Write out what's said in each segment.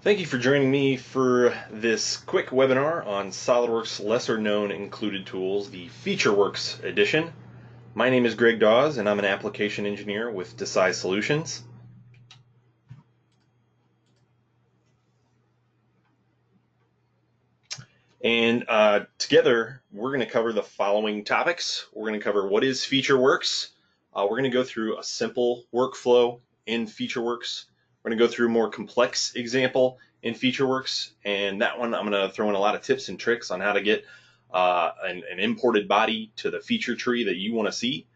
Thank you for joining me for this quick webinar on SOLIDWORKS lesser known included tools, the FeatureWorks edition. My name is Greg Dawes and I'm an application engineer with Desai Solutions. And together we're going to cover the following topics. We're going to cover what is FeatureWorks. We're going to go through a simple workflow in FeatureWorks. We're going to go through a more complex example in FeatureWorks, and that one I'm going to throw in a lot of tips and tricks on how to get an imported body to the feature tree that you want to see,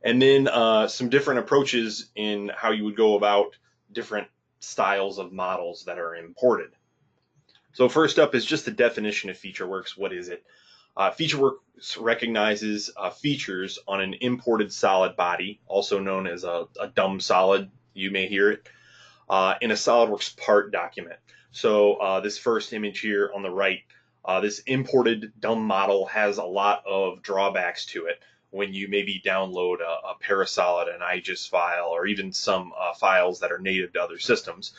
and then some different approaches in how you would go about different styles of models that are imported. So first up is just the definition of FeatureWorks. What is it? FeatureWorks recognizes features on an imported solid body, also known as a dumb solid, you may hear it, in a SOLIDWORKS part document. So this first image here on the right, this imported dumb model has a lot of drawbacks to it when you maybe download a Parasolid, an IGES file, or even some files that are native to other systems,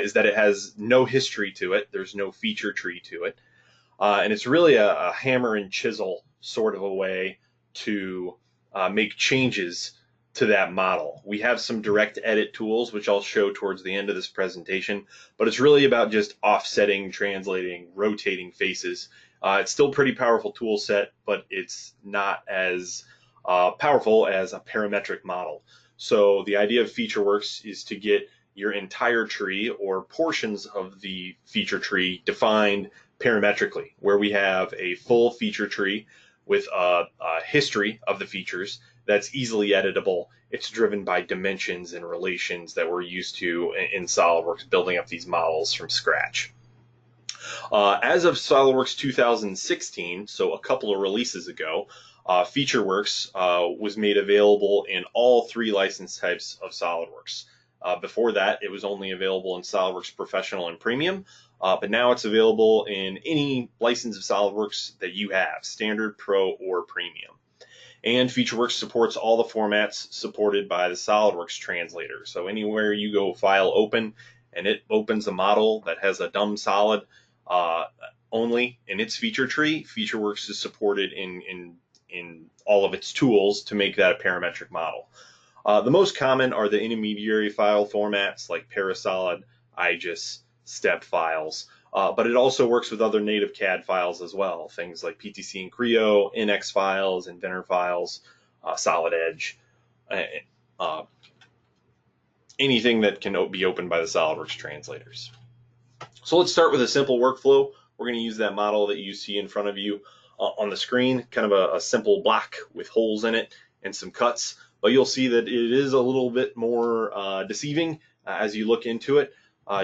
is that it has no history to it. There's no feature tree to it. And it's really a hammer and chisel sort of a way to make changes to that model. We have some direct edit tools, which I'll show towards the end of this presentation, but it's really about just offsetting, translating, rotating faces. It's still a pretty powerful tool set, but it's not as powerful as a parametric model. So the idea of FeatureWorks is to get your entire tree or portions of the feature tree defined parametrically, where we have a full feature tree with a history of the features that's easily editable. It's driven by dimensions and relations that we're used to in SOLIDWORKS, building up these models from scratch. As of SOLIDWORKS 2016, so a couple of releases ago, FeatureWorks was made available in all three license types of SOLIDWORKS. Before that, it was only available in SOLIDWORKS Professional and Premium, but now it's available in any license of SOLIDWORKS that you have, Standard, Pro, or Premium. And FeatureWorks supports all the formats supported by the SOLIDWORKS translator. So anywhere you go file open and it opens a model that has a dumb solid only in its feature tree, FeatureWorks is supported in all of its tools to make that a parametric model. The most common are the intermediary file formats like Parasolid, IGES, step files, but it also works with other native CAD files as well, things like PTC and Creo, NX files, Inventor files, Solid Edge, anything that can be opened by the SOLIDWORKS translators. So let's start with a simple workflow. We're going to use that model that you see in front of you on the screen, kind of a simple block with holes in it and some cuts, but you'll see that it is a little bit more deceiving as you look into it.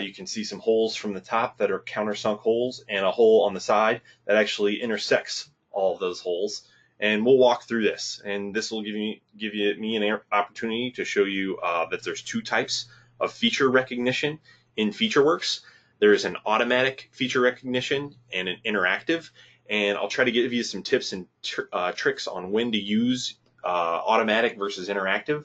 You can see some holes from the top that are countersunk holes and a hole on the side that actually intersects all of those holes. And we'll walk through this, and this will give me an opportunity to show you that there's two types of feature recognition in FeatureWorks. There's an automatic feature recognition and an interactive, and I'll try to give you some tips and tricks on when to use automatic versus interactive.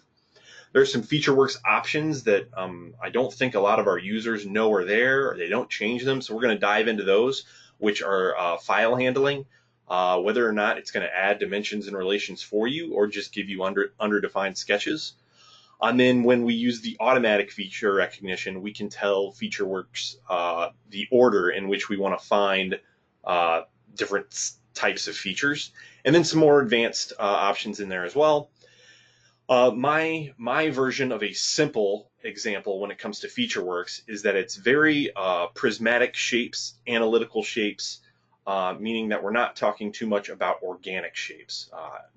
There's some FeatureWorks options that I don't think a lot of our users know are there, or they don't change them, so we're going to dive into those, which are file handling, whether or not it's going to add dimensions and relations for you or just give you underdefined sketches. And then when we use the automatic feature recognition, we can tell FeatureWorks the order in which we want to find different types of features, and then some more advanced options in there as well. My version of a simple example when it comes to FeatureWorks is that it's very prismatic shapes, analytical shapes, meaning that we're not talking too much about organic shapes.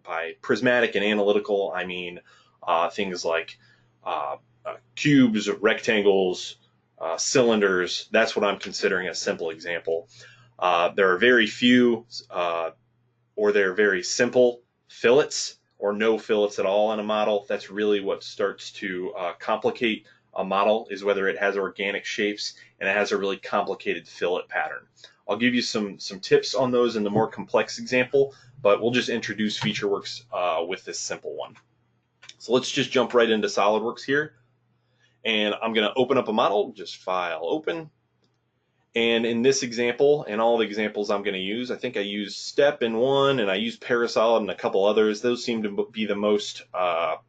By prismatic and analytical, I mean things like cubes, rectangles, cylinders. That's what I'm considering a simple example. There are very few or they're very simple fillets or no fillets at all in a model. That's really what starts to complicate a model, is whether it has organic shapes and it has a really complicated fillet pattern. I'll give you some tips on those in the more complex example, but we'll just introduce FeatureWorks with this simple one. So let's just jump right into SOLIDWORKS here. And I'm going to open up a model, just file open. And in this example, and all the examples I'm going to use, I think I used step in one and I used parasolid and a couple others. Those seem to be the most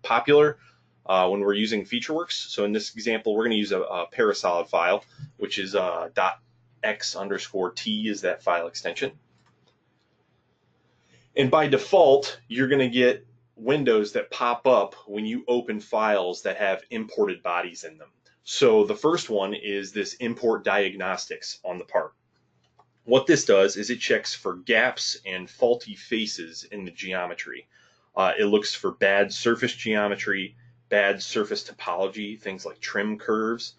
popular when we're using FeatureWorks. So in this example, we're going to use a parasolid file, which is .x_t is that file extension. And by default, you're going to get windows that pop up when you open files that have imported bodies in them. So the first one is this import diagnostics on the part. What this does is it checks for gaps and faulty faces in the geometry. It looks for bad surface geometry, bad surface topology, things like trim curves,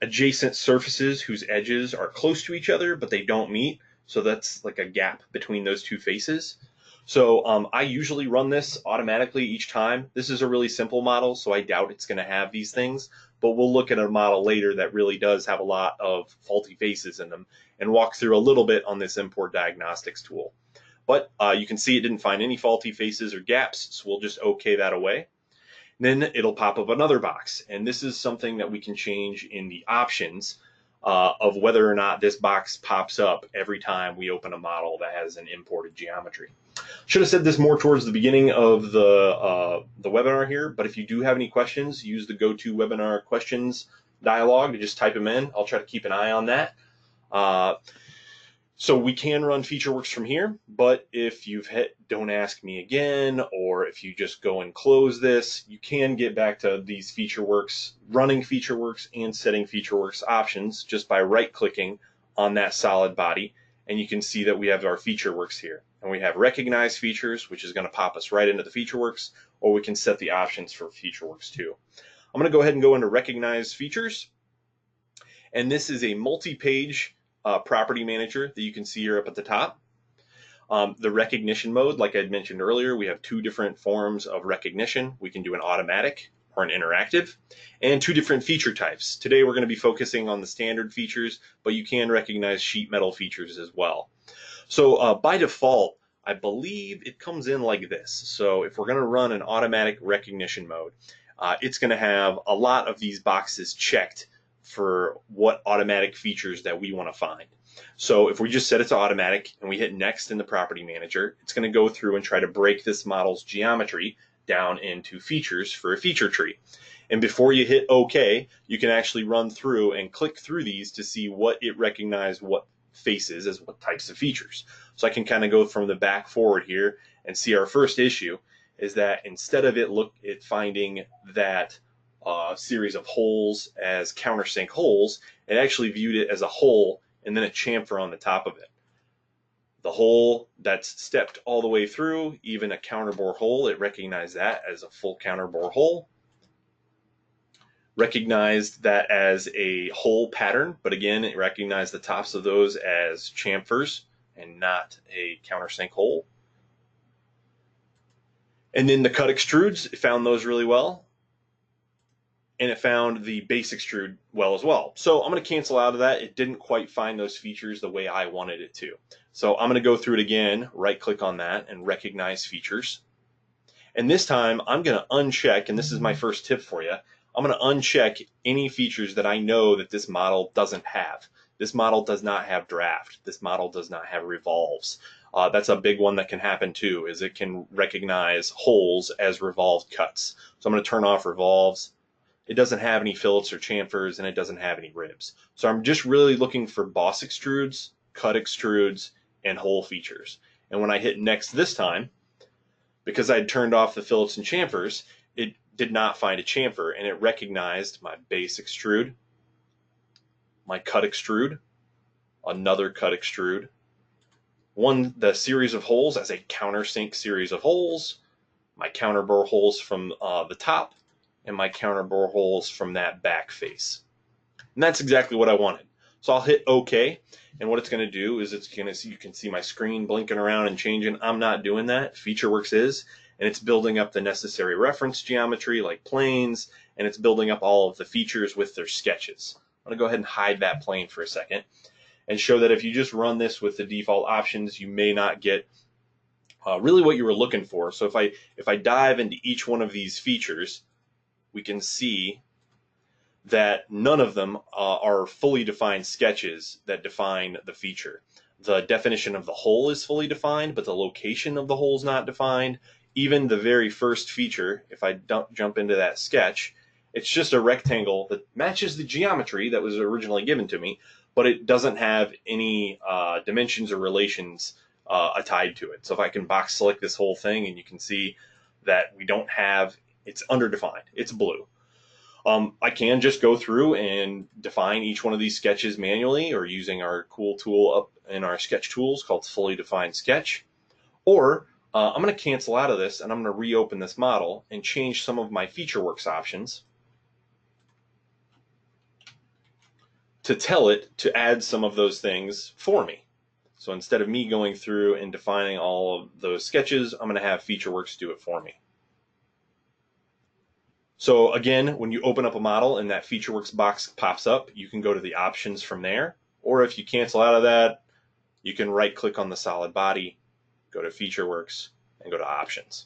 adjacent surfaces whose edges are close to each other but they don't meet. So that's like a gap between those two faces. So I usually run this automatically each time. This is a really simple model, so I doubt it's going to have these things, but we'll look at a model later that really does have a lot of faulty faces in them and walk through a little bit on this import diagnostics tool. But you can see it didn't find any faulty faces or gaps, so we'll just OK that away. Then it'll pop up another box, and this is something that we can change in the options of whether or not this box pops up every time we open a model that has an imported geometry. Should have said this more towards the beginning of the webinar here, but if you do have any questions, use the GoToWebinar questions dialog to just type them in. I'll try to keep an eye on that. So we can run FeatureWorks from here, but if you've hit don't ask me again, or if you just go and close this, you can get back to these FeatureWorks, running FeatureWorks and setting FeatureWorks options just by right-clicking on that solid body, and you can see that we have our FeatureWorks here. And we have recognize features, which is going to pop us right into the FeatureWorks, or we can set the options for FeatureWorks too. I'm going to go ahead and go into recognize features, and this is a multi-page property manager that you can see here up at the top. The recognition mode, like I mentioned earlier, we have two different forms of recognition. We can do an automatic or an interactive, and two different feature types. Today we're going to be focusing on the standard features, but you can recognize sheet metal features as well. So by default, I believe it comes in like this. So if we're going to run an automatic recognition mode, it's going to have a lot of these boxes checked for what automatic features that we want to find. So if we just set it to automatic and we hit next in the property manager, it's going to go through and try to break this model's geometry down into features for a feature tree. And before you hit OK, you can actually run through and click through these to see what it recognized what faces as what types of features. So I can kind of go from the back forward here and see our first issue is that instead of it finding that series of holes as countersink holes, it actually viewed it as a hole and then a chamfer on the top of it. The hole that's stepped all the way through, even a counterbore hole, it recognized that as a full counterbore hole. Recognized that as a hole pattern, but again, it recognized the tops of those as chamfers and not a countersink hole. And then the cut extrudes, it found those really well. And it found the base extrude well as well. So I'm going to cancel out of that. It didn't quite find those features the way I wanted it to. So I'm going to go through it again, right click on that and recognize features. And this time I'm going to uncheck, and this is my first tip for you, I'm going to uncheck any features that I know that this model doesn't have. This model does not have draft. This model does not have revolves. That's a big one that can happen too, is it can recognize holes as revolved cuts. So I'm going to turn off revolves. It doesn't have any fillets or chamfers, and it doesn't have any ribs. So I'm just really looking for boss extrudes, cut extrudes, and hole features. And when I hit next this time, because I had turned off the fillets and chamfers, it did not find a chamfer, and it recognized my base extrude, my cut extrude, another cut extrude, the series of holes as a countersink series of holes, my counterbore holes from the top, and my counterbore holes from that back face. And that's exactly what I wanted. So I'll hit OK, and what it's going to do is you can see my screen blinking around and changing. I'm not doing that. FeatureWorks is, and it's building up the necessary reference geometry like planes, and it's building up all of the features with their sketches. I'm going to go ahead and hide that plane for a second and show that if you just run this with the default options, you may not get really what you were looking for. So if I dive into each one of these features, we can see that none of them are fully defined sketches that define the feature. The definition of the hole is fully defined, but the location of the hole is not defined. Even the very first feature, if I jump into that sketch, it's just a rectangle that matches the geometry that was originally given to me, but it doesn't have any dimensions or relations tied to it. So if I can box select this whole thing, and you can see that we don't have, it's underdefined, it's blue. I can just go through and define each one of these sketches manually or using our cool tool up in our sketch tools called fully defined sketch. Or I'm going to cancel out of this and I'm going to reopen this model and change some of my FeatureWorks options to tell it to add some of those things for me. So instead of me going through and defining all of those sketches, I'm going to have FeatureWorks do it for me. So again, when you open up a model and that FeatureWorks box pops up, you can go to the options from there. Or if you cancel out of that, you can right click on the solid body, go to FeatureWorks, and go to options.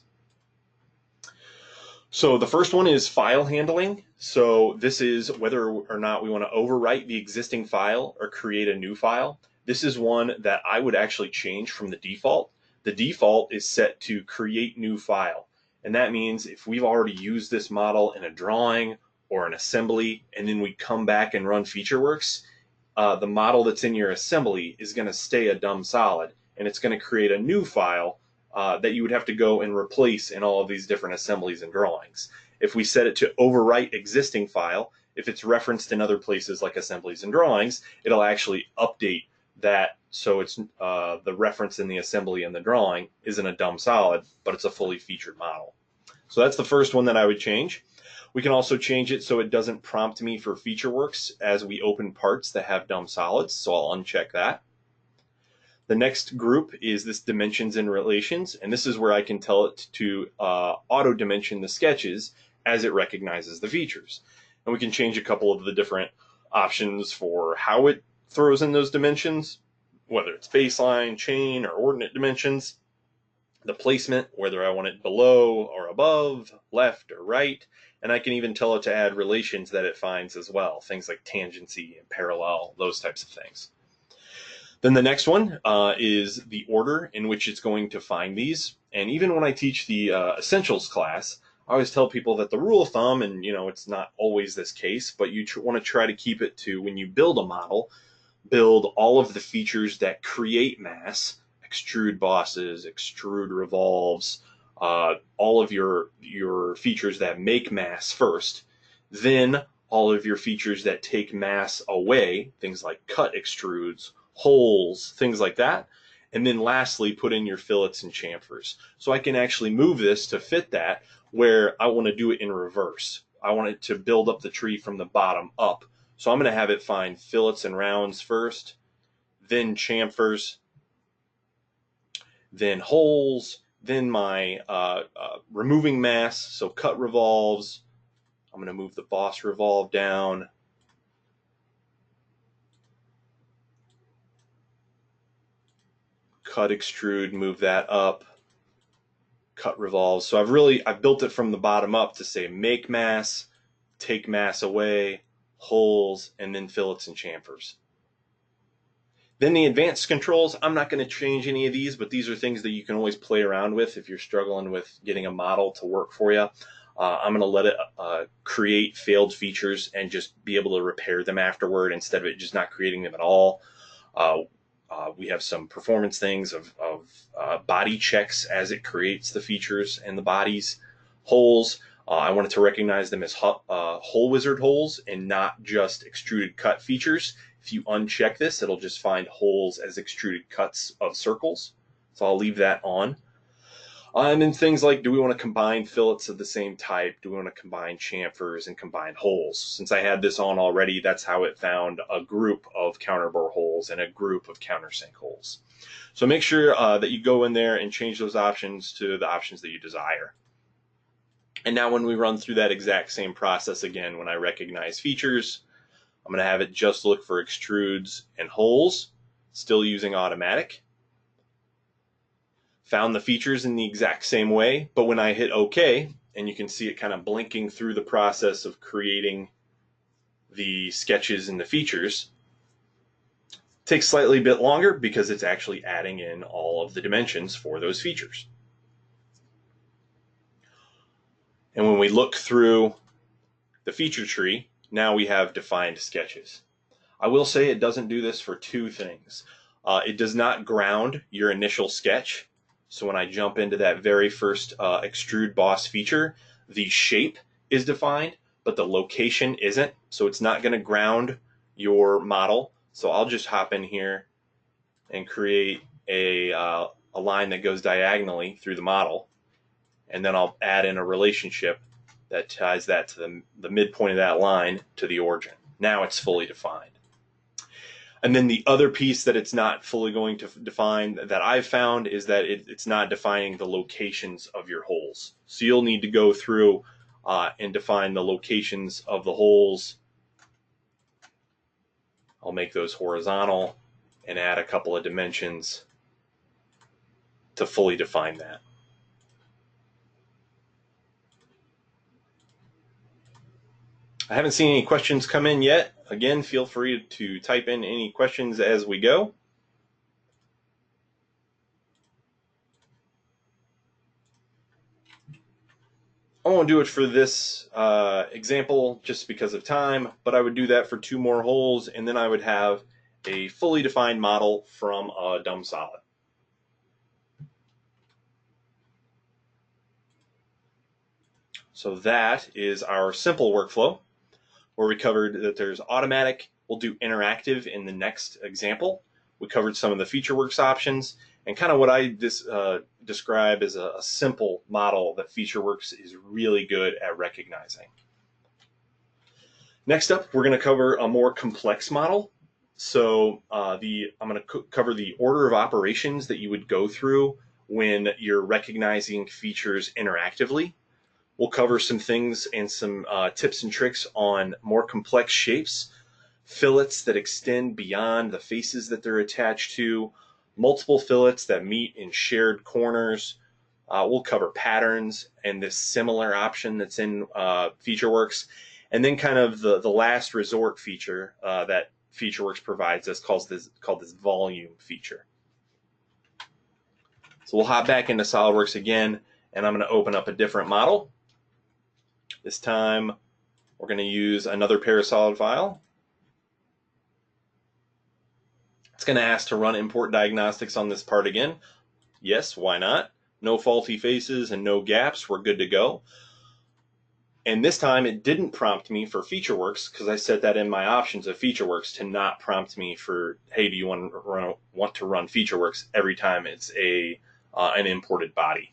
So the first one is file handling. So this is whether or not we want to overwrite the existing file or create a new file. This is one that I would actually change from the default. The default is set to create new file. And that means if we've already used this model in a drawing or an assembly, and then we come back and run FeatureWorks, the model that's in your assembly is going to stay a dumb solid, and it's going to create a new file that you would have to go and replace in all of these different assemblies and drawings. If we set it to overwrite existing file, if it's referenced in other places like assemblies and drawings, it'll actually update that so it's the reference in the assembly and the drawing isn't a dumb solid, but it's a fully featured model. So that's the first one that I would change. We can also change it so it doesn't prompt me for FeatureWorks as we open parts that have dumb solids, so I'll uncheck that. The next group is this dimensions and relations, and this is where I can tell it to auto dimension the sketches as it recognizes the features. And we can change a couple of the different options for how it throws in those dimensions, whether it's baseline, chain, or ordinate dimensions. The placement, whether I want it below or above, left or right, and I can even tell it to add relations that it finds as well, things like tangency and parallel, those types of things. Then the next one is the order in which it's going to find these. And even when I teach the essentials class, I always tell people that the rule of thumb, and it's not always this case, but you want to try to keep it to, when you build a model, build all of the features that create mass, extrude bosses, extrude revolves, all of your features that make mass first, then all of your features that take mass away, things like cut extrudes, holes, things like that, and then lastly put in your fillets and chamfers. So I can actually move this to fit that where I want to do it in reverse. I want it to build up the tree from the bottom up. So I'm going to have it find fillets and rounds first, then chamfers, then holes, then my removing mass, so cut revolves. I'm going to move the boss revolve down. Cut extrude, move that up. Cut revolves. So I've built it from the bottom up to say make mass, take mass away, holes, and then fillets and chamfers. Then the advanced controls, I'm not going to change any of these, but these are things that you can always play around with if you're struggling with getting a model to work for you. I'm going to let it create failed features and just be able to repair them afterward instead of it just not creating them at all. We have some performance things of body checks as it creates the features and the bodies. Holes, I want it to recognize them as hole wizard holes and not just extruded cut features. If you uncheck this, it'll just find holes as extruded cuts of circles. So I'll leave that on. And then things like, do we want to combine fillets of the same type? Do we want to combine chamfers and combine holes? Since I had this on already, that's how it found a group of counterbore holes and a group of countersink holes. So make sure that you go in there and change those options to the options that you desire. And now when we run through that exact same process again, when I recognize features, I'm going to have it just look for extrudes and holes, still using automatic. Found the features in the exact same way, but when I hit OK, and you can see it kind of blinking through the process of creating the sketches and the features. It takes slightly a bit longer because it's actually adding in all of the dimensions for those features. And when we look through the feature tree, now we have defined sketches. I will say it doesn't do this for two things. It does not ground your initial sketch. So when I jump into that very first extrude boss feature, the shape is defined, but the location isn't. So it's not going to ground your model. So I'll just hop in here and create a line that goes diagonally through the model. And then I'll add in a relationship that ties that to the midpoint of that line to the origin. Now it's fully defined. And then the other piece that it's not fully going to define that I've found is that it's not defining the locations of your holes. So you'll need to go through and define the locations of the holes. I'll make those horizontal and add a couple of dimensions to fully define that. I haven't seen any questions come in yet. Again, feel free to type in any questions as we go. I won't do it for this example just because of time, but I would do that for 2 more holes, and then I would have a fully defined model from a dumb solid. So that is our simple workflow, where we covered that there's automatic. We'll do interactive in the next example. We covered some of the FeatureWorks options and kind of what I describe as a simple model that FeatureWorks is really good at recognizing. Next up, we're going to cover a more complex model. So I'm going to cover the order of operations that you would go through when you're recognizing features interactively. We'll cover some things and some tips and tricks on more complex shapes, fillets that extend beyond the faces that they're attached to, multiple fillets that meet in shared corners. We'll cover patterns and this similar option that's in FeatureWorks. And then kind of the last resort feature that FeatureWorks provides us called this volume feature. So we'll hop back into SolidWorks again, and I'm going to open up a different model. This time, we're going to use another Parasolid file. It's going to ask to run import diagnostics on this part again. Yes, why not? No faulty faces and no gaps. We're good to go. And this time, it didn't prompt me for FeatureWorks because I set that in my options of FeatureWorks to not prompt me for, hey, do you want to run FeatureWorks every time it's an imported body.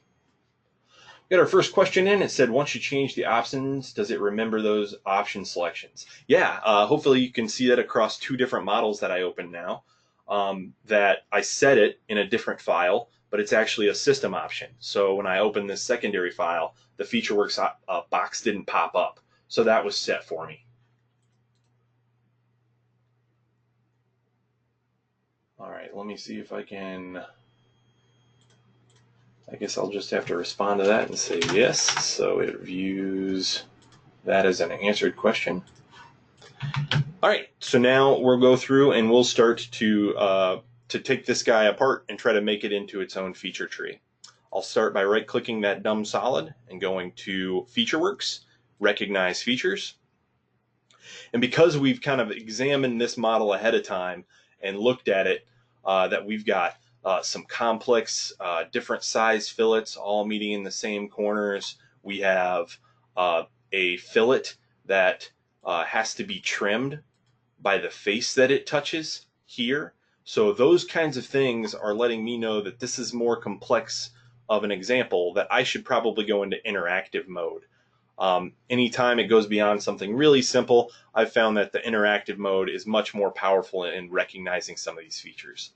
We got our first question in. It said, once you change the options, does it remember those option selections? Yeah, hopefully you can see that across 2 different models that I opened now, that I set it in a different file, but it's actually a system option. So when I open this secondary file, the FeatureWorks box didn't pop up. So that was set for me. All right, let me see if I can... I guess I'll just have to respond to that and say yes. So it views that as an answered question. All right, so now we'll go through and we'll start to take this guy apart and try to make it into its own feature tree. I'll start by right-clicking that dumb solid and going to FeatureWorks, Recognize Features. And because we've kind of examined this model ahead of time and looked at it, that we've got some complex, different size fillets all meeting in the same corners. We have a fillet that has to be trimmed by the face that it touches here. So those kinds of things are letting me know that this is more complex of an example, that I should probably go into interactive mode. Anytime it goes beyond something really simple, I've found that the interactive mode is much more powerful in recognizing some of these features.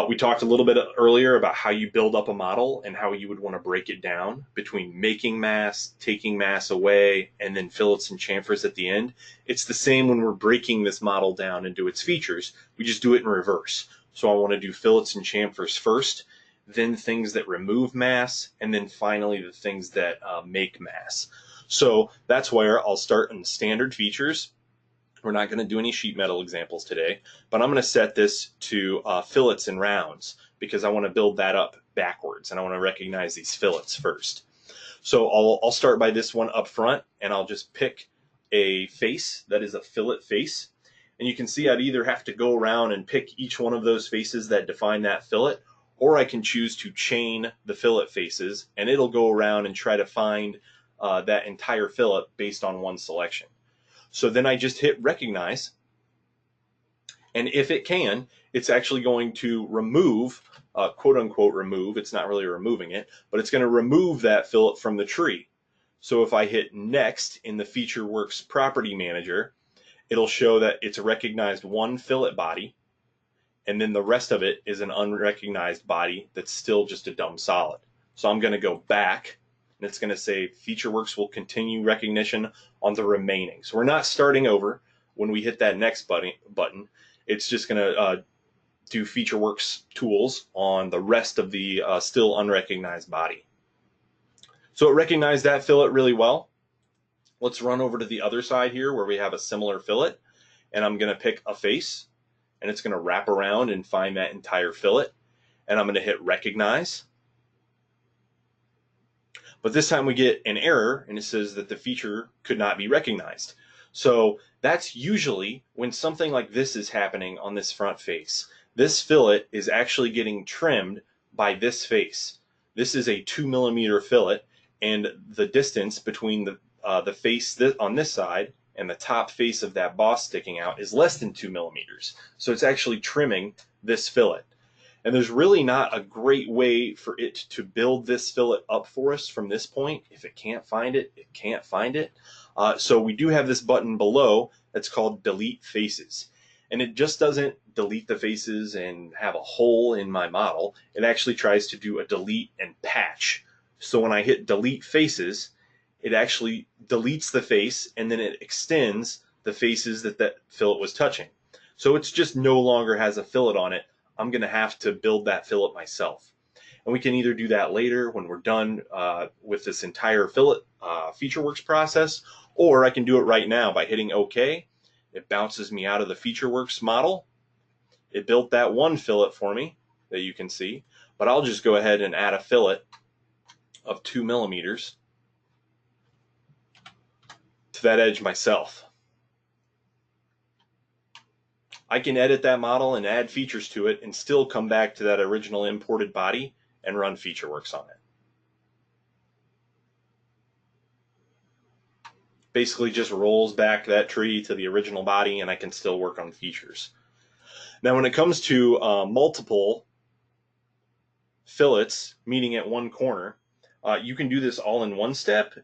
We talked a little bit earlier about how you build up a model and how you would want to break it down between making mass, taking mass away, and then fillets and chamfers at the end. It's the same when we're breaking this model down into its features. We just do it in reverse. So I want to do fillets and chamfers first, then things that remove mass, and then finally the things that make mass. So that's where I'll start in standard features. We're not going to do any sheet metal examples today, but I'm going to set this to fillets and rounds because I want to build that up backwards and I want to recognize these fillets first. So I'll start by this one up front, and I'll just pick a face that is a fillet face. And you can see I'd either have to go around and pick each one of those faces that define that fillet, or I can choose to chain the fillet faces, and it'll go around and try to find that entire fillet based on one selection. So then I just hit recognize, and if it can, it's actually going to remove, quote unquote remove, it's not really removing it, but it's going to remove that fillet from the tree. So if I hit next in the FeatureWorks property manager, it'll show that it's recognized one fillet body, and then the rest of it is an unrecognized body that's still just a dumb solid. So I'm going to go back, and it's going to say FeatureWorks will continue recognition on the remaining. So we're not starting over when we hit that next button. It's just going to do FeatureWorks tools on the rest of the still unrecognized body. So it recognized that fillet really well. Let's run over to the other side here where we have a similar fillet, and I'm going to pick a face, and it's going to wrap around and find that entire fillet, and I'm going to hit recognize. But this time we get an error, and it says that the feature could not be recognized. So that's usually when something like this is happening on this front face. This fillet is actually getting trimmed by this face. This is a 2mm fillet, and the distance between the face on this side and the top face of that boss sticking out is less than 2mm. So it's actually trimming this fillet. And there's really not a great way for it to build this fillet up for us from this point. If it can't find it, it can't find it. So we do have this button below that's called delete faces. And it just doesn't delete the faces and have a hole in my model. It actually tries to do a delete and patch. So when I hit delete faces, it actually deletes the face, and then it extends the faces that that fillet was touching. So it's just no longer has a fillet on it. I'm going to have to build that fillet myself. And we can either do that later when we're done with this entire fillet FeatureWorks process, or I can do it right now by hitting OK. It bounces me out of the FeatureWorks model. It built that one fillet for me that you can see, but I'll just go ahead and add a fillet of 2mm to that edge myself. I can edit that model and add features to it and still come back to that original imported body and run FeatureWorks on it. Basically just rolls back that tree to the original body, and I can still work on features. Now when it comes to multiple fillets meeting at one corner, you can do this all in one step.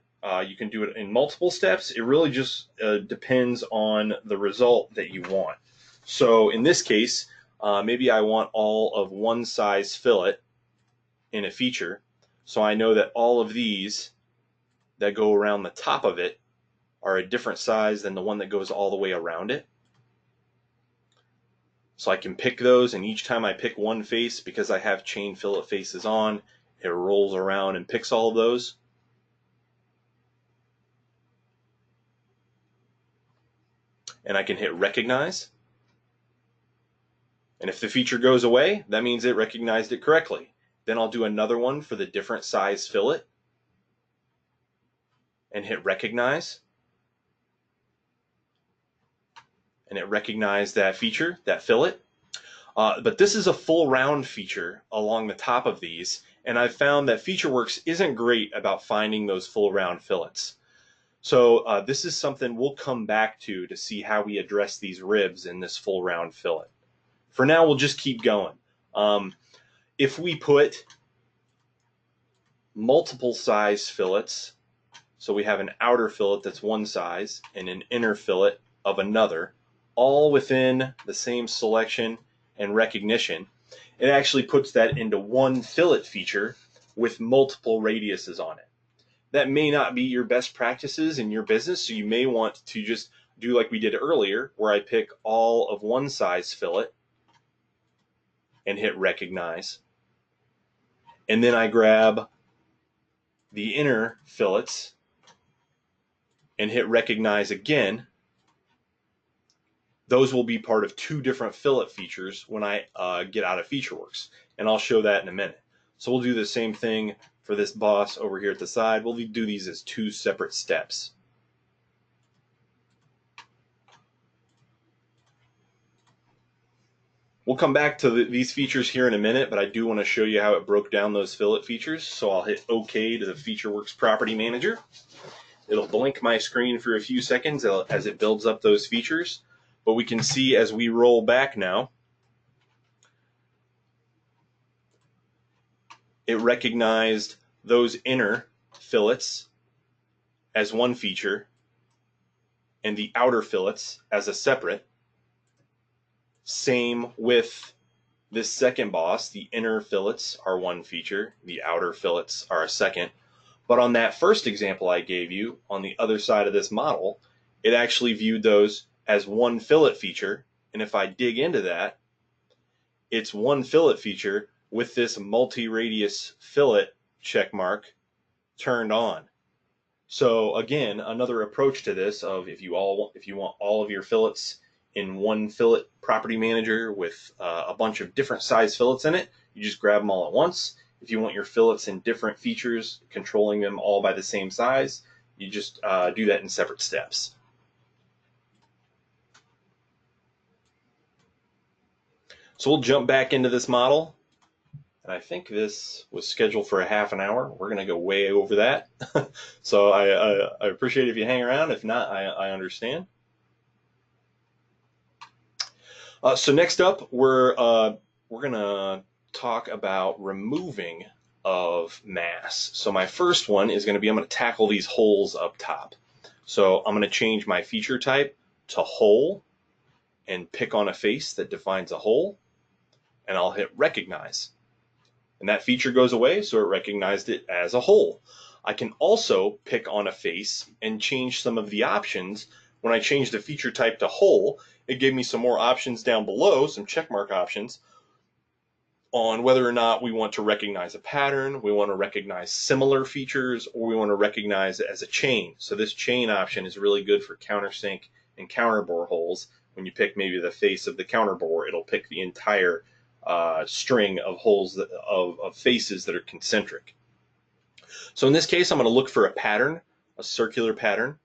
You can do it in multiple steps. It really just depends on the result that you want. So in this case, maybe I want all of one size fillet in a feature. So I know that all of these that go around the top of it are a different size than the one that goes all the way around it. So I can pick those, and each time I pick one face, because I have chain fillet faces on, it rolls around and picks all of those. And I can hit recognize. And if the feature goes away, that means it recognized it correctly. Then I'll do another one for the different size fillet and hit recognize. And it recognized that feature, that fillet. But this is a full round feature along the top of these, and I've found that FeatureWorks isn't great about finding those full round fillets. So this is something we'll come back to see how we address these ribs in this full round fillet. For now, we'll just keep going. If we put multiple size fillets, so we have an outer fillet that's one size and an inner fillet of another, all within the same selection and recognition, it actually puts that into one fillet feature with multiple radiuses on it. That may not be your best practices in your business, so you may want to just do like we did earlier, where I pick all of one size fillet and hit recognize. And then I grab the inner fillets and hit recognize again. those will be part of two different fillet features when I get out of FeatureWorks, and I'll show that in a minute. So we'll do the same thing for this boss over here at the side. We'll do these as two separate steps. We'll come back to these features here in a minute, but I do want to show you how it broke down those fillet features. So I'll hit OK to the FeatureWorks Property Manager. It'll blink my screen for a few seconds as it builds up those features. But we can see as we roll back now, it recognized those inner fillets as one feature and the outer fillets as a separate. Same with this second boss. The inner fillets are one feature, the outer fillets are a second. But on that first example I gave you, on the other side of this model, it actually viewed those as one fillet feature. And if I dig into that, it's one fillet feature with this multi-radius fillet check mark turned on. So again, another approach to this of if you want all of your fillets in one fillet property manager with a bunch of different size fillets in it, you just grab them all at once. If you want your fillets in different features, controlling them all by the same size, you just do that in separate steps. So we'll jump back into this model. And I think this was scheduled for a half an hour. We're going to go way over that. So I appreciate it if you hang around. If not, I understand. So next up, we're going to talk about removing of mass. So my first one is going to be, I'm going to tackle these holes up top. So I'm going to change my feature type to hole and pick on a face that defines a hole. And I'll hit recognize. And that feature goes away, so it recognized it as a hole. I can also pick on a face and change some of the options. When I changed the feature type to hole, it gave me some more options down below, some checkmark options, on whether or not we want to recognize a pattern, we want to recognize similar features, or we want to recognize it as a chain. So this chain option is really good for countersink and counterbore holes. When you pick maybe the face of the counterbore, it'll pick the entire string of holes of faces that are concentric. So in this case, I'm going to look for a pattern, a circular pattern,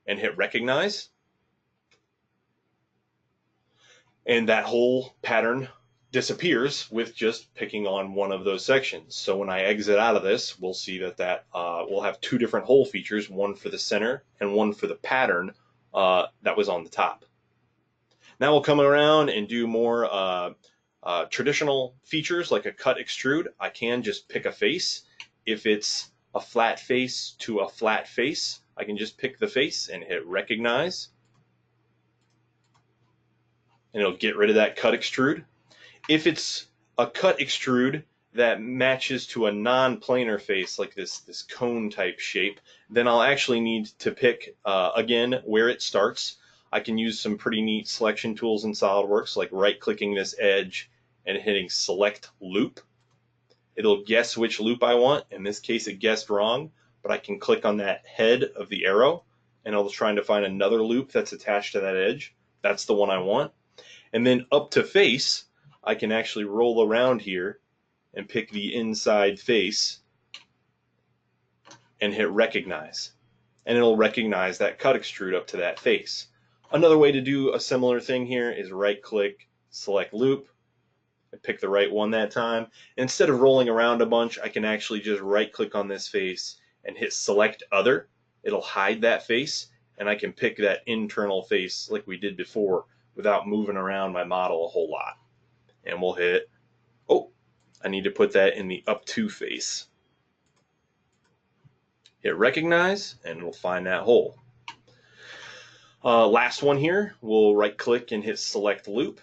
and hit recognize. And that whole pattern disappears with just picking on one of those sections. So when I exit out of this, we'll see that we'll have two different hole features, one for the center and one for the pattern that was on the top. Now we'll come around and do more traditional features like a cut extrude. I can just pick a face. If it's a flat face to a flat face, I can just pick the face and hit recognize. And it'll get rid of that cut extrude. If it's a cut extrude that matches to a non-planar face, like this cone type shape, then I'll actually need to pick, again, where it starts. I can use some pretty neat selection tools in SolidWorks, like right-clicking this edge and hitting select loop. It'll guess which loop I want. In this case, it guessed wrong, but I can click on that head of the arrow and it'll try to find another loop that's attached to that edge. That's the one I want. And then up to face, I can actually roll around here and pick the inside face and hit recognize. And it'll recognize that cut extrude up to that face. Another way to do a similar thing here is right-click, select loop, and pick the right one that time. Instead of rolling around a bunch, I can actually just right-click on this face and hit select other. It'll hide that face, and I can pick that internal face like we did before without moving around my model a whole lot. And we'll hit, oh, I need to put that in the up to face. Hit recognize, and it'll find that hole. Last one here, we'll right click and hit select loop,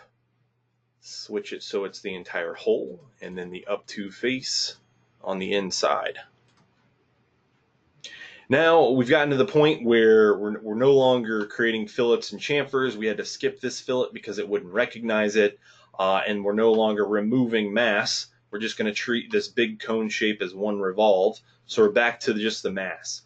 switch it so it's the entire hole, and then the up to face on the inside. Now we've gotten to the point where we're no longer creating fillets and chamfers. We had to skip this fillet because it wouldn't recognize it, and we're no longer removing mass. We're just going to treat this big cone shape as one revolve. So we're back to just the mass.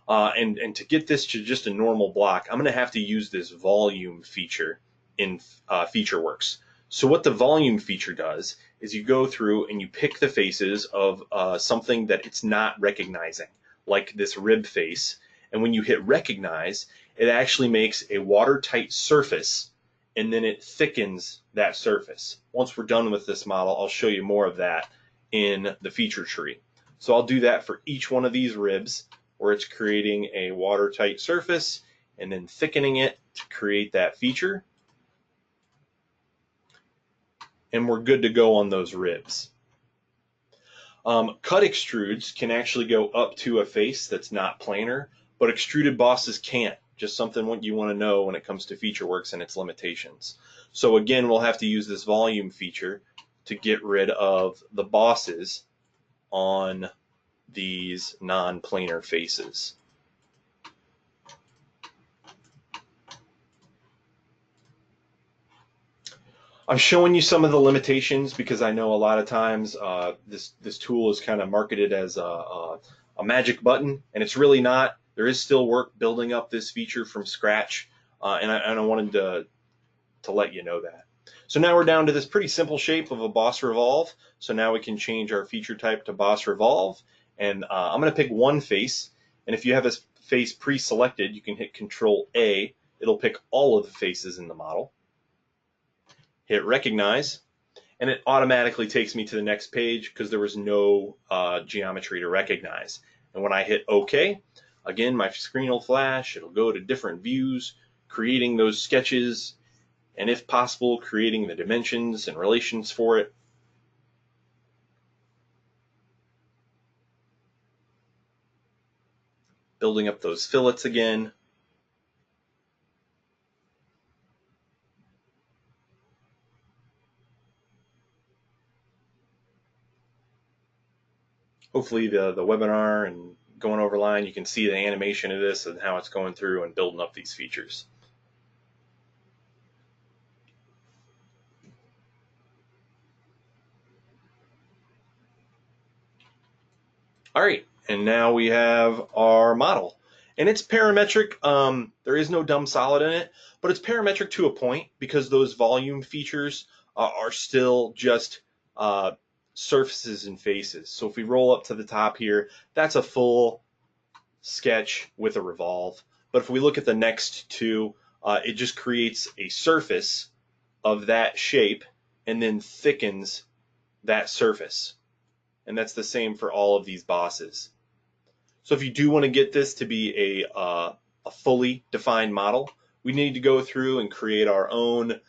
And to get this to just a normal block, I'm going to have to use this volume feature in FeatureWorks. So what the volume feature does is you go through and you pick the faces of something that it's not recognizing, like this rib face. And when you hit recognize, it actually makes a watertight surface, and then it thickens that surface. Once we're done with this model, I'll show you more of that in the feature tree. So I'll do that for each one of these ribs, where it's creating a watertight surface and then thickening it to create that feature. And we're good to go on those ribs. Cut extrudes can actually go up to a face that's not planar, but extruded bosses can't. Just something what you want to know when it comes to FeatureWorks and its limitations. So again, we'll have to use this volume feature to get rid of the bosses on these non-planar faces. I'm showing you some of the limitations because I know a lot of times this tool is kind of marketed as a magic button, and it's really not. There is still work building up this feature from scratch, and I wanted to let you know that. So now we're down to this pretty simple shape of a boss revolve. So now we can change our feature type to boss revolve, and I'm going to pick one face. And if you have this face pre-selected, you can hit Control A. It'll pick all of the faces in the model. Hit recognize, and it automatically takes me to the next page because there was no geometry to recognize. And when I hit OK, again, my screen will flash. It'll go to different views, creating those sketches, and if possible, creating the dimensions and relations for it. Building up those fillets again. Hopefully the webinar and going over line, you can see the animation of this and how it's going through and building up these features. All right, and now we have our model. And it's parametric. There is no dumb solid in it, but it's parametric to a point because those volume features are still just surfaces and faces. So if we roll up to the top here, that's a full sketch with a revolve. But if we look at the next two, it just creates a surface of that shape and then thickens that surface. And that's the same for all of these bosses. So if you do want to get this to be a fully defined model, we need to go through and create our own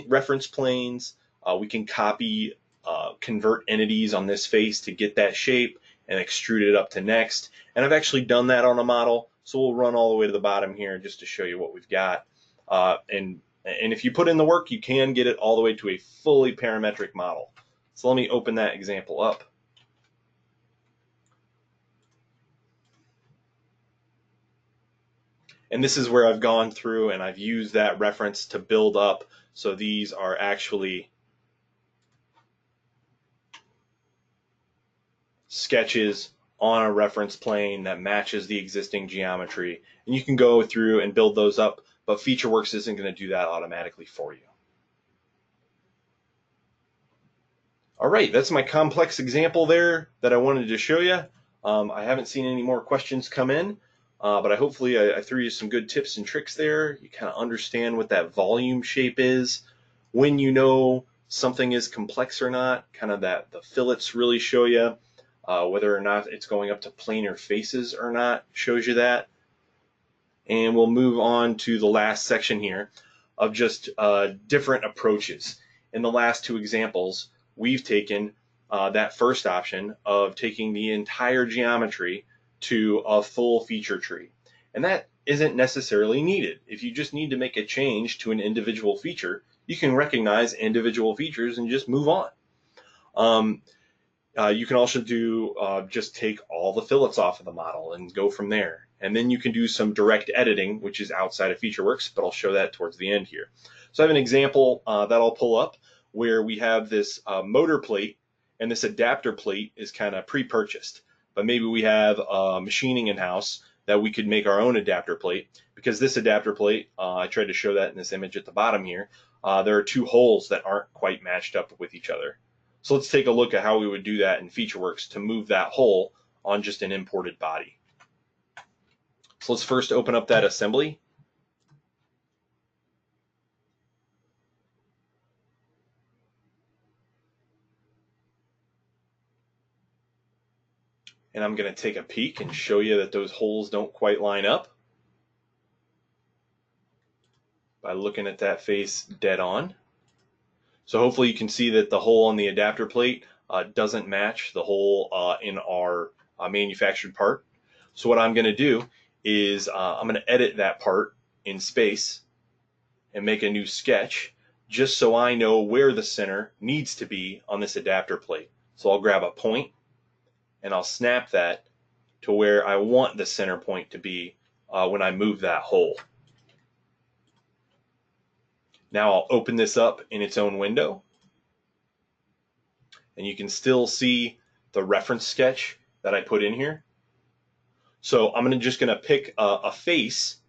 reference planes. We can copy, convert entities on this face to get that shape and extrude it up to next. And I've actually done that on a model. So we'll run all the way to the bottom here just to show you what we've got. And if you put in the work, you can get it all the way to a fully parametric model. So let me open that example up. And this is where I've gone through and I've used that reference to build up. So these are actually sketches on a reference plane that matches the existing geometry. And you can go through and build those up, but FeatureWorks isn't going to do that automatically for you. All right, that's my complex example there that I wanted to show you. I haven't seen any more questions come in, but hopefully I threw you some good tips and tricks there. You kind of understand what that volume shape is. When you know something is complex or not, kind of the fillets really show you whether or not it's going up to planar faces or not, shows you that. And we'll move on to the last section here of just different approaches. In the last two examples, we've taken that first option of taking the entire geometry to a full feature tree. And that isn't necessarily needed. If you just need to make a change to an individual feature, you can recognize individual features and just move on. You can also do just take all the fillets off of the model and go from there. And then you can do some direct editing, which is outside of FeatureWorks, but I'll show that towards the end here. So I have an example that I'll pull up where we have this motor plate, and this adapter plate is kind of pre-purchased. But maybe we have machining in-house that we could make our own adapter plate, because this adapter plate, I tried to show that in this image at the bottom here, there are two holes that aren't quite matched up with each other. So let's take a look at how we would do that in FeatureWorks to move that hole on just an imported body. So let's first open up that assembly. And I'm going to take a peek and show you that those holes don't quite line up by looking at that face dead on. So hopefully you can see that the hole on the adapter plate doesn't match the hole in our manufactured part. So what I'm going to do is I'm going to edit that part in space and make a new sketch just so I know where the center needs to be on this adapter plate. So I'll grab a point and I'll snap that to where I want the center point to be when I move that hole. Now I'll open this up in its own window, and you can still see the reference sketch that I put in here. So I'm just going to pick a face,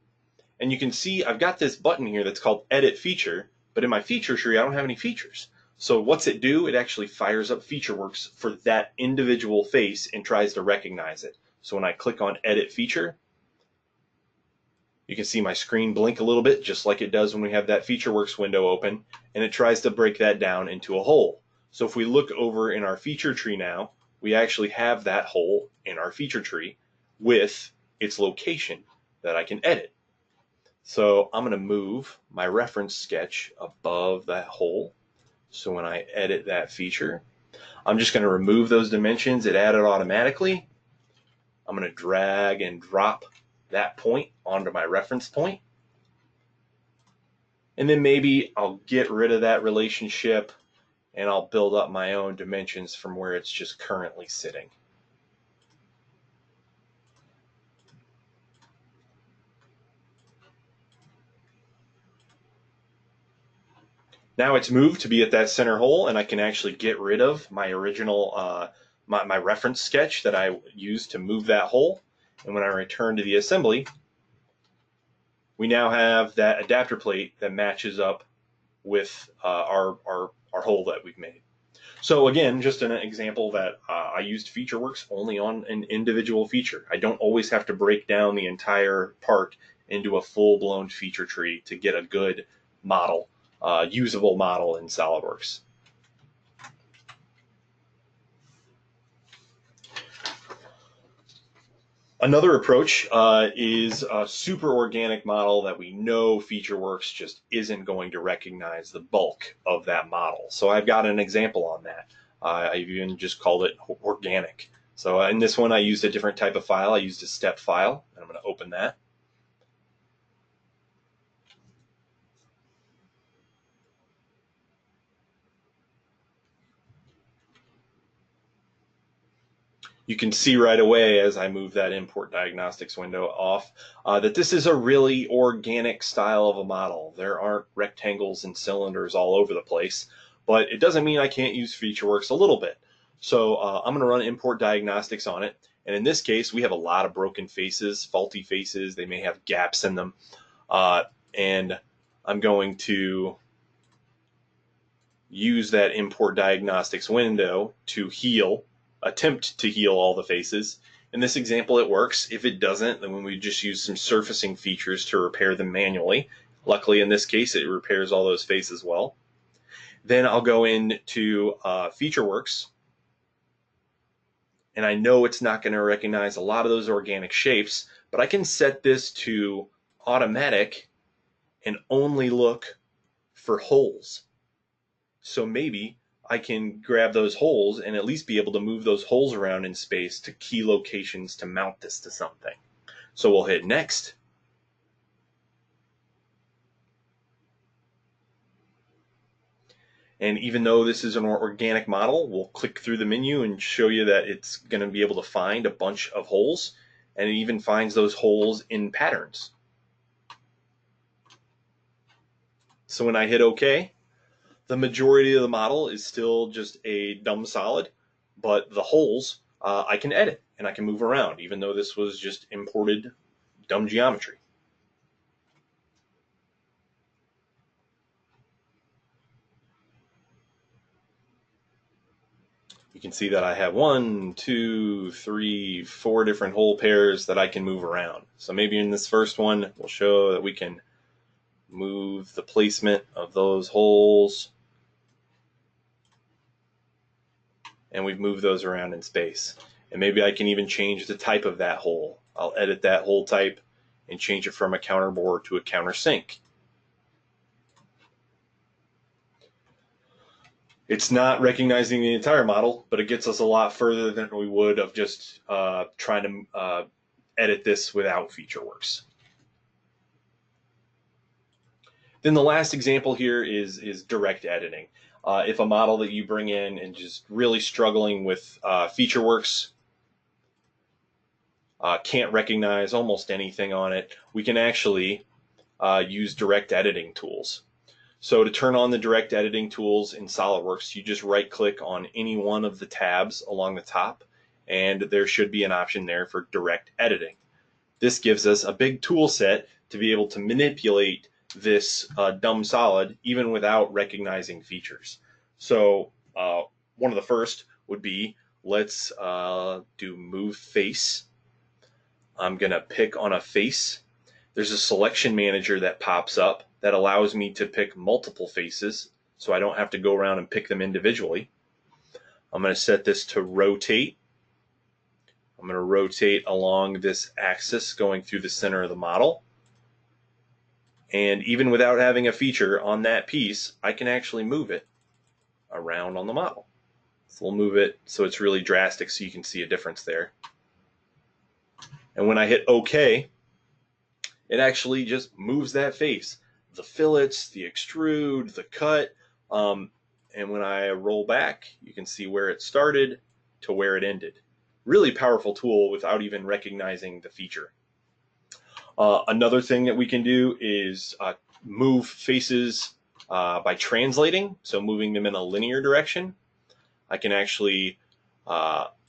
and you can see I've got this button here that's called Edit Feature, but in my feature tree I don't have any features. So what's it do? It actually fires up FeatureWorks for that individual face and tries to recognize it. So when I click on Edit Feature, you can see my screen blink a little bit, just like it does when we have that FeatureWorks window open, and it tries to break that down into a hole. So if we look over in our feature tree now, we actually have that hole in our feature tree with its location that I can edit. So I'm going to move my reference sketch above that hole. So when I edit that feature, I'm just going to remove those dimensions it added automatically. I'm going to drag and drop that point onto my reference point. And then maybe I'll get rid of that relationship and I'll build up my own dimensions from where it's just currently sitting. Now it's moved to be at that center hole, and I can actually get rid of my original, my reference sketch that I used to move that hole. And when I return to the assembly, we now have that adapter plate that matches up with our hole that we've made. So again, just an example that I used FeatureWorks only on an individual feature. I don't always have to break down the entire part into a full-blown feature tree to get a good model. Usable model in SolidWorks. Another approach is a super organic model that we know FeatureWorks just isn't going to recognize the bulk of that model. So I've got an example on that. I've even just called it organic. So in this one I used a different type of file. I used a step file, and I'm going to open that. You can see right away as I move that import diagnostics window off that this is a really organic style of a model. There aren't rectangles and cylinders all over the place, but it doesn't mean I can't use FeatureWorks a little bit. So I'm going to run import diagnostics on it, and in this case we have a lot of broken faces, faulty faces. They may have gaps in them, and I'm going to use that import diagnostics window to attempt to heal all the faces. In this example it works. If it doesn't, then we just use some surfacing features to repair them manually. Luckily in this case it repairs all those faces well. Then I'll go into FeatureWorks, and I know it's not going to recognize a lot of those organic shapes, but I can set this to automatic and only look for holes. So maybe I can grab those holes and at least be able to move those holes around in space to key locations to mount this to something. So we'll hit next. And even though this is an organic model, we'll click through the menu and show you that it's going to be able to find a bunch of holes, and it even finds those holes in patterns. So when I hit OK, the majority of the model is still just a dumb solid, but the holes I can edit and I can move around, even though this was just imported dumb geometry. You can see that I have 1, 2, 3, 4 different hole pairs that I can move around. So maybe in this first one, we'll show that we can move the placement of those holes, and we've moved those around in space. And maybe I can even change the type of that hole. I'll edit that hole type and change it from a counterbore to a countersink. It's not recognizing the entire model, but it gets us a lot further than we would of just trying to edit this without FeatureWorks. Then the last example here is direct editing. If a model that you bring in and just really struggling with FeatureWorks, can't recognize almost anything on it, we can actually use direct editing tools. So to turn on the direct editing tools in SolidWorks, you just right click on any one of the tabs along the top, and there should be an option there for direct editing. This gives us a big tool set to be able to manipulate this dumb solid even without recognizing features. So one of the first would be, let's do move face. I'm going to pick on a face. There's a selection manager that pops up that allows me to pick multiple faces, so I don't have to go around and pick them individually. I'm going to set this to rotate. I'm going to rotate along this axis going through the center of the model. And even without having a feature on that piece, I can actually move it around on the model. So we'll move it so it's really drastic so you can see a difference there. And when I hit OK, it actually just moves that face. The fillets, the extrude, the cut, and when I roll back, you can see where it started to where it ended. Really powerful tool without even recognizing the feature. Another thing that we can do is move faces by translating, so moving them in a linear direction. I can actually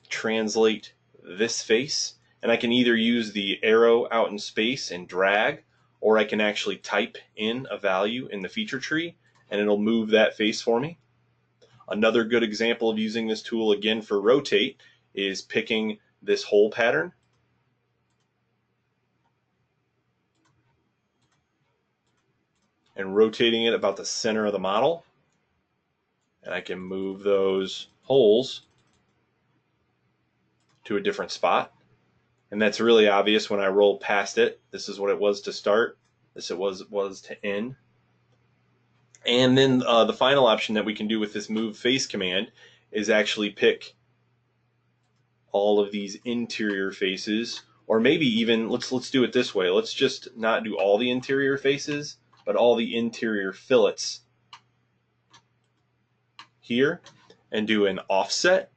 translate this face, and I can either use the arrow out in space and drag, or I can actually type in a value in the feature tree and it'll move that face for me. Another good example of using this tool again for rotate is picking this hole pattern and rotating it about the center of the model, and I can move those holes to a different spot. And that's really obvious when I roll past it. This is what it was to start. This was to end. And then the final option that we can do with this move face command is actually pick all of these interior faces, or maybe even let's do it this way. Let's just not do all the interior faces, but all the interior fillets here, and do an offset.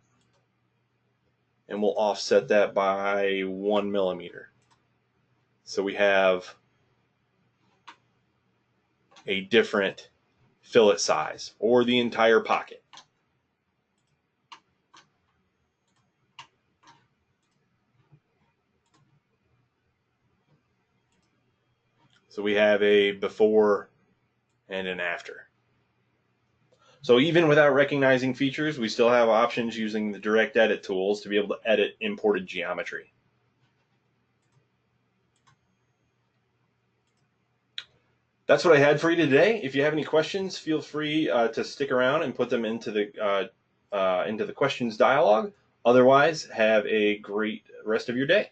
And we'll offset that by 1 millimeter. So we have a different fillet size, or the entire pocket. So we have a before and an after. So even without recognizing features, we still have options using the direct edit tools to be able to edit imported geometry. That's what I had for you today. If you have any questions, feel free to stick around and put them into the questions dialog. Otherwise, have a great rest of your day.